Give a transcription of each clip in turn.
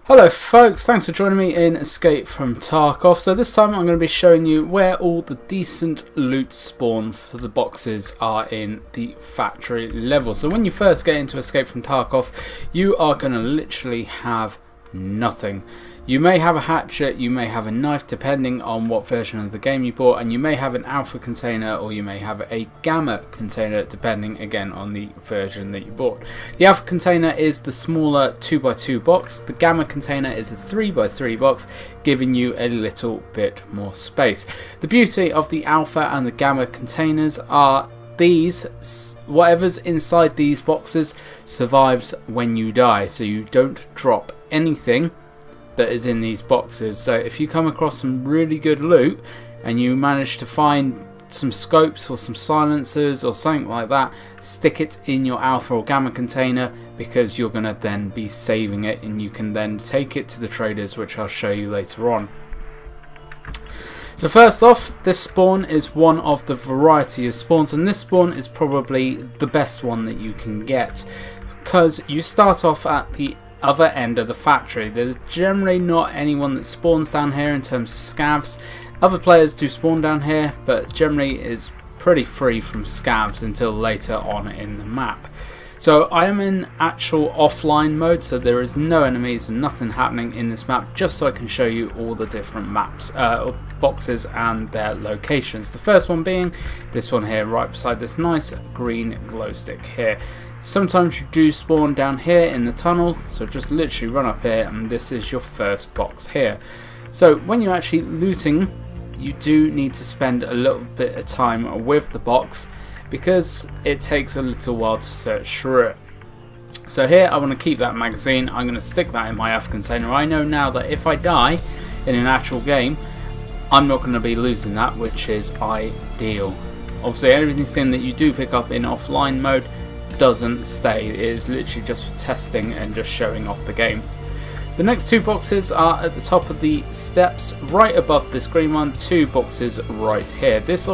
Hello folks, thanks for joining me in Escape From Tarkov. So this time I'm going to be showing you where all the decent loot spawn for the boxes are in the factory level. So when you first get into Escape From Tarkov, you are going to literally have nothing. You may have a hatchet, you may have a knife depending on what version of the game you bought, and you may have an alpha container or you may have a gamma container depending again on the version that you bought. The alpha container is the smaller 2x2 box, the gamma container is a 3x3 box, giving you a little bit more space. The beauty of the alpha and the gamma containers are whatever's inside these boxes survives when you die, so you don't drop anything that is in these boxes. So if you come across some really good loot and you manage to find some scopes or some silencers or something like that, stick it in your alpha or gamma container, because you're going to then be saving it and you can then take it to the traders, which I'll show you later on. So first off, this spawn is one of the variety of spawns, and this spawn is probably the best one that you can get, because you start off at the other end of the factory. There's generally not anyone that spawns down here in terms of scavs. Other players do spawn down here, but generally it's pretty free from scavs until later on in the map. So I am in actual offline mode, so there is no enemies and nothing happening in this map, just so I can show you all the different maps, boxes and their locations. The first one being this one here, right beside this nice green glow stick here. Sometimes you do spawn down here in the tunnel, so just literally run up here and this is your first box here. So when you're actually looting, you do need to spend a little bit of time with the box, because it takes a little while to search through it. So here I want to keep that magazine, I'm going to stick that in my alpha container. I know now that if I die in an actual game, I'm not going to be losing that, which is ideal. Obviously everything that you do pick up in offline mode doesn't stay, it is literally just for testing and just showing off the game. The next two boxes are at the top of the steps, right above this green one, two boxes right here. This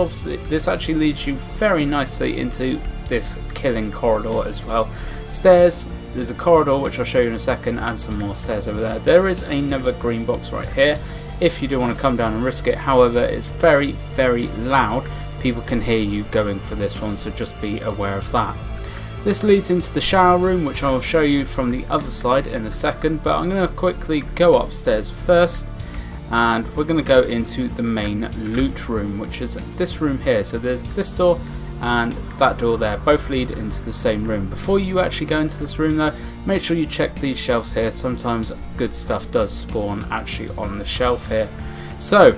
actually leads you very nicely into this killing corridor as well. Stairs, there's a corridor which I'll show you in a second, and some more stairs over there. There is another green box right here if you do want to come down and risk it. However, it's very, very loud. People can hear you going for this one, so just be aware of that. This leads into the shower room, which I will show you from the other side in a second, but I'm going to quickly go upstairs first, and we're going to go into the main loot room, which is this room here. So there's this door and that door there, both lead into the same room. Before you actually go into this room though, make sure you check these shelves here. Sometimes good stuff does spawn actually on the shelf here. So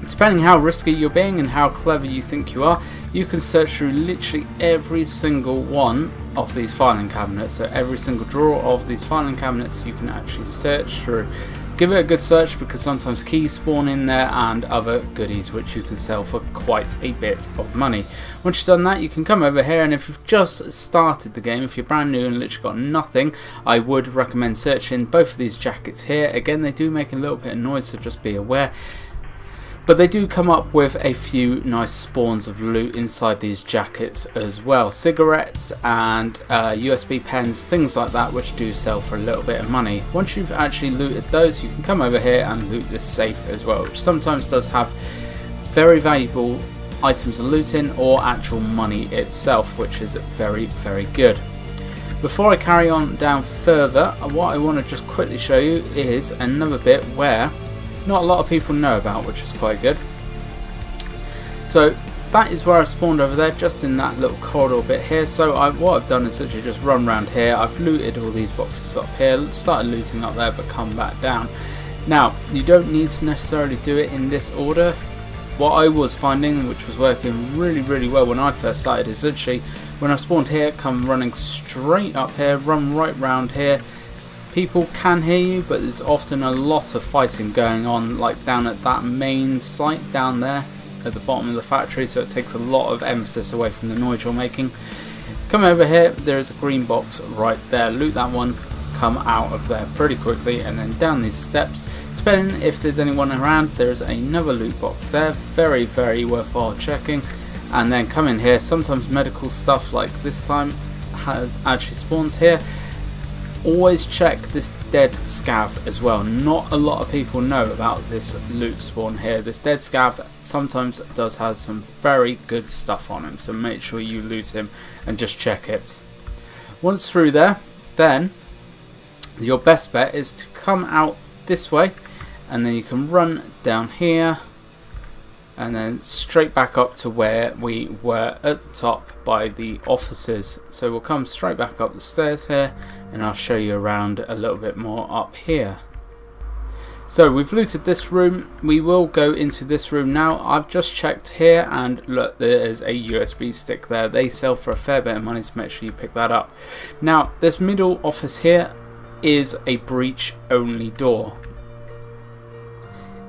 depending how risky you're being and how clever you think you are, you can search through literally every single one of these filing cabinets. So every single drawer of these filing cabinets you can actually search through. Give it a good search, because sometimes keys spawn in there and other goodies which you can sell for quite a bit of money. Once you've done that, you can come over here, and if you've just started the game, if you're brand new and literally got nothing, I would recommend searching both of these jackets here. Again, they do make a little bit of noise, so just be aware. But they do come up with a few nice spawns of loot inside these jackets as well. Cigarettes and USB pens, things like that, which do sell for a little bit of money. Once you've actually looted those, you can come over here and loot this safe as well, which sometimes does have very valuable items to loot in, or actual money itself, which is very, very good. Before I carry on down further, what I want to just quickly show you is another bit where not a lot of people know about, which is quite good. So that is where I spawned over there, just in that little corridor bit here. So what I've done is literally just run around here. I've looted all these boxes up here, started looting up there, but come back down. Now you don't need to necessarily do it in this order. What I was finding, which was working really, really well when I first started, is literally when I spawned here, come running straight up here, run right round here. People can hear you, but there's often a lot of fighting going on, like down at that main site down there at the bottom of the factory, so it takes a lot of emphasis away from the noise you're making. Come over here, there is a green box right there, loot that one, come out of there pretty quickly, and then down these steps, depending if there's anyone around, there's another loot box there, very, very worthwhile checking. And then come in here, sometimes medical stuff like this time actually spawns here. Always check this dead scav as well. Not a lot of people know about this loot spawn here. This dead scav sometimes does have some very good stuff on him, so make sure you loot him and just check it. Once through there, then your best bet is to come out this way, and then you can run down here and then straight back up to where we were at the top by the offices. So we'll come straight back up the stairs here, and I'll show you around a little bit more up here. So we've looted this room. We will go into this room now. I've just checked here, and look, there is a USB stick there. They sell for a fair bit of money, so make sure you pick that up. Now this middle office here is a breach only door.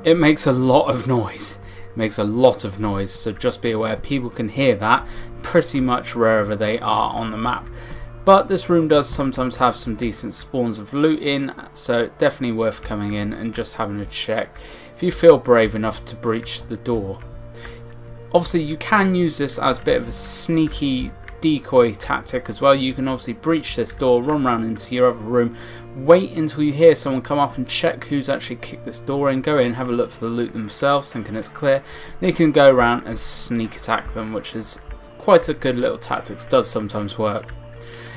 It makes a lot of noise. Makes a lot of noise, so just be aware people can hear that pretty much wherever they are on the map. But this room does sometimes have some decent spawns of loot in, so definitely worth coming in and just having a check if you feel brave enough to breach the door. Obviously you can use this as a bit of a sneaky decoy tactic as well. You can obviously breach this door, run around into your other room, wait until you hear someone come up and check who's actually kicked this door in, go in, have a look for the loot themselves thinking it's clear, then you can go around and sneak attack them, which is quite a good little tactic, does sometimes work.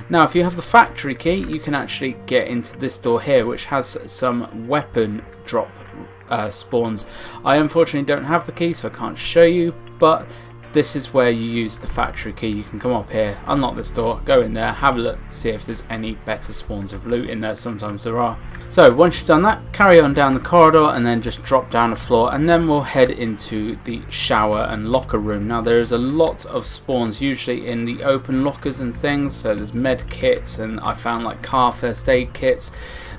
Now if you have the factory key, you can actually get into this door here, which has some weapon drop spawns. I unfortunately don't have the key, so I can't show you, but this is where you use the factory key. You can come up here, unlock this door, go in there, have a look, see if there's any better spawns of loot in there. Sometimes there are. So once you've done that, carry on down the corridor and then just drop down the floor, and then we'll head into the shower and locker room. Now there is a lot of spawns usually in the open lockers and things, so there's med kits, and I found like car first aid kits,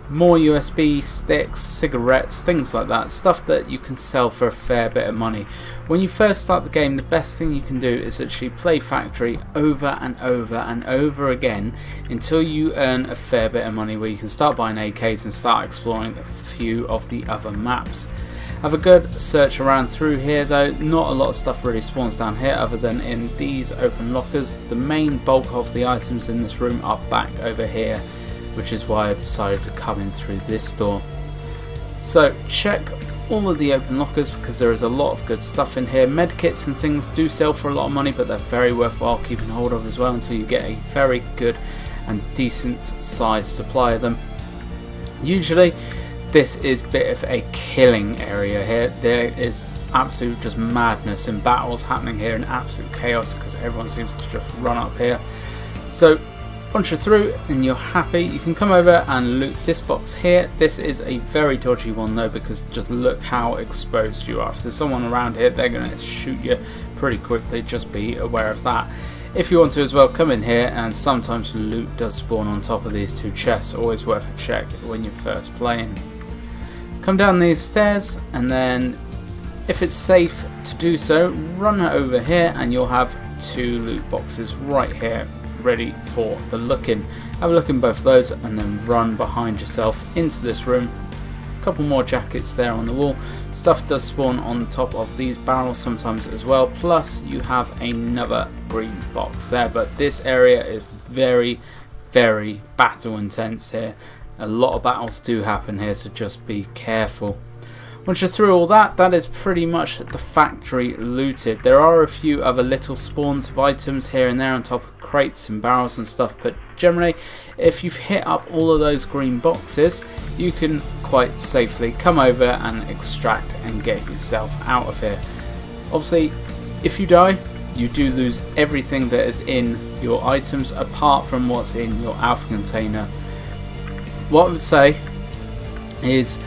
more USB sticks, cigarettes, things like that, stuff that you can sell for a fair bit of money. When you first start the game, the best thing you can do is actually play factory over and over and over again until you earn a fair bit of money, where you can start buying AKs and start exploring a few of the other maps. Have a good search around through here though. Not a lot of stuff really spawns down here other than in these open lockers. The main bulk of the items in this room are back over here, which is why I decided to come in through this door. So check all of the open lockers because there is a lot of good stuff in here. Medkits and things do sell for a lot of money, but they're very worthwhile keeping hold of as well until you get a very good and decent sized supply of them. Usually this is a bit of a killing area here. There is absolute just madness and battles happening here and absolute chaos because everyone seems to just run up here. So once you're through and you're happy, you can come over and loot this box here. This is a very dodgy one though, because just look how exposed you are. If there's someone around here, they're going to shoot you pretty quickly. Just be aware of that. If you want to as well, come in here, and sometimes loot does spawn on top of these two chests. Always worth a check when you're first playing. Come down these stairs, and then if it's safe to do so, run over here and you'll have two loot boxes right here ready for the look-in. Have a look in both of those and then run behind yourself into this room. A couple more jackets there on the wall. Stuff does spawn on the top of these barrels sometimes as well, plus you have another green box there, but this area is very battle intense here. A lot of battles do happen here, so just be careful. Once you're through all that, that is pretty much the factory looted. There are a few other little spawns of items here and there on top of crates and barrels and stuff, but generally if you've hit up all of those green boxes, you can quite safely come over and extract and get yourself out of here. Obviously if you die, you do lose everything that is in your items apart from what's in your alpha container. What I would say is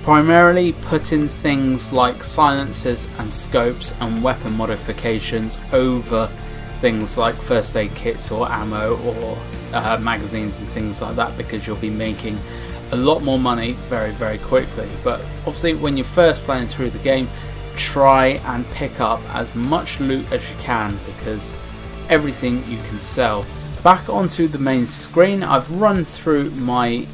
primarily put in things like silencers and scopes and weapon modifications over things like first aid kits or ammo or magazines and things like that, because you'll be making a lot more money very quickly. But obviously when you're first playing through the game, try and pick up as much loot as you can, because everything you can sell. Back onto the main screen, I've run through my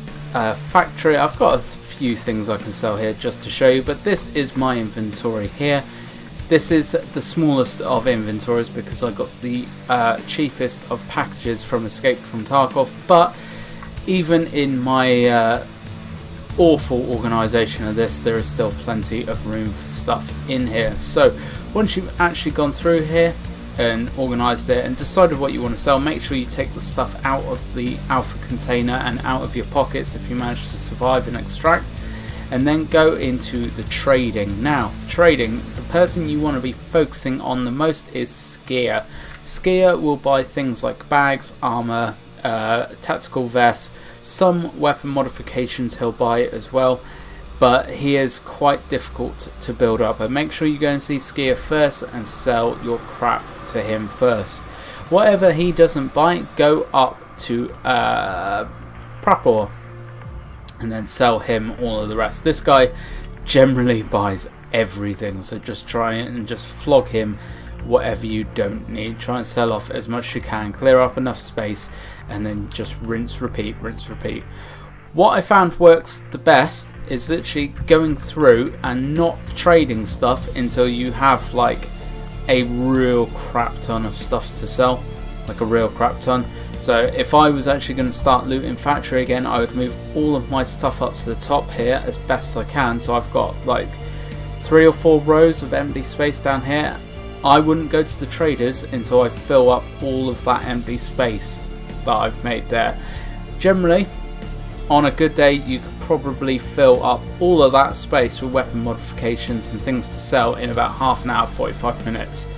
factory. I've got a few things I can sell here just to show you, but this is my inventory here. This is the smallest of inventories because I got the cheapest of packages from Escape From Tarkov, but even in my awful organisation of this, there is still plenty of room for stuff in here. So once you've actually gone through here and organised it and decided what you want to sell, make sure you take the stuff out of the alpha container and out of your pockets if you manage to survive and extract, and then go into the trading. Now trading, the person you want to be focusing on the most is Skier. Skier will buy things like bags, armour, tactical vests, some weapon modifications he'll buy as well, but he is quite difficult to build up. But make sure you go and see Skier first and sell your crap to him first. Whatever he doesn't buy, go up to Prapor and then sell him all of the rest. This guy generally buys everything, so just try and just flog him whatever you don't need. Try and sell off as much as you can, clear up enough space, and then just rinse, repeat, rinse, repeat. What I found works the best is literally going through and not trading stuff until you have like a real crap ton of stuff to sell, like a real crap ton. So if I was actually going to start looting factory again, I would move all of my stuff up to the top here as best as I can. So I've got like 3 or 4 rows of empty space down here. I wouldn't go to the traders until I fill up all of that empty space that I've made there. Generally, on a good day, you could probably fill up all of that space with weapon modifications and things to sell in about half an hour, 45 minutes.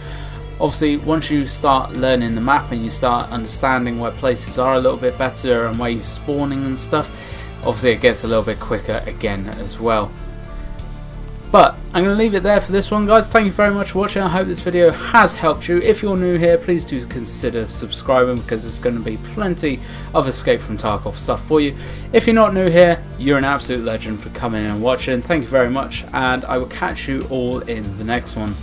Obviously, once you start learning the map and you start understanding where places are a little bit better and where you're spawning and stuff, obviously it gets a little bit quicker again as well. But I'm going to leave it there for this one, guys. Thank you very much for watching. I hope this video has helped you. If you're new here, please do consider subscribing, because there's going to be plenty of Escape from Tarkov stuff for you. If you're not new here, you're an absolute legend for coming and watching. Thank you very much, and I will catch you all in the next one.